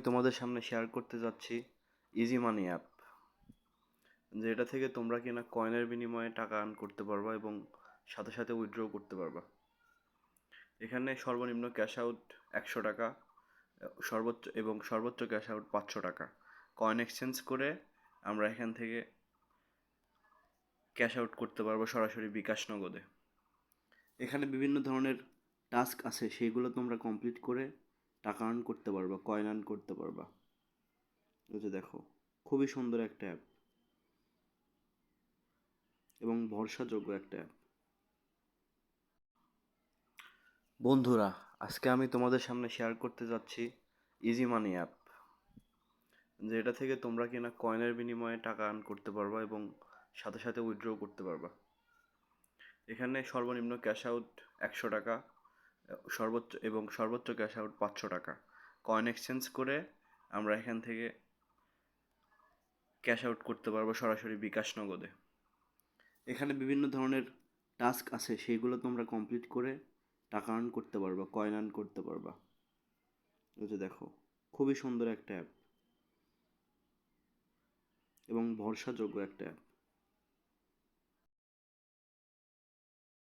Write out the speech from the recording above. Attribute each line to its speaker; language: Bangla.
Speaker 1: তোমাদের সামনে শেয়ার করতে যাচ্ছি ইজি মানি অ্যাপ, যেটা থেকে তোমরা কিনা কয়েনের বিনিময়ে টাকা আর্ন করতে পারবা এবং সাথে সাথে উইথড্র করতে পারবা। এখানে সর্বনিম্ন ক্যাশ আউট 100 টাকা, সর্বোচ্চ ক্যাশ আউট 500 টাকা। কয়েন এক্সচেঞ্জ করে আমরা এখান থেকে ক্যাশ আউট করতে পারবো সরাসরি বিকাশ নগদে। এখানে বিভিন্ন ধরনের টাস্ক আছে, সেইগুলো তোমরা কমপ্লিট করে টাকা আর্ন করতে পারবা, কয়েন আর্ন করতে পারবা। এই যে দেখো, খুবই সুন্দর একটা অ্যাপ এবং ভরসাযোগ্য একটা অ্যাপ। বন্ধুরা, আজকে আমি তোমাদের সামনে শেয়ার করতে যাচ্ছি ইজি মানি অ্যাপ, যেটা থেকে তোমরা কিনা কয়েনের বিনিময়ে টাকা আর্ন করতে পারবা এবং সাথে সাথে উইথড্র করতে পারবা। এখানে সর্বনিম্ন ক্যাশ আউট 100 টাকা, সর্বোচ্চ ক্যাশ আউট 500 টাকা। কয়েন এক্সচেঞ্জ করে আমরা এখান থেকে ক্যাশ আউট করতে পারবো সরাসরি বিকাশ নগদে। এখানে বিভিন্ন ধরনের টাস্ক আছে, সেইগুলো তোমরা কমপ্লিট করে টাকা আর্ন করতে পারবা, কয়েন আর্ন করতে পারবা। এই যে দেখো, খুবই সুন্দর একটা অ্যাপ এবং ভরসাযোগ্য একটা অ্যাপ।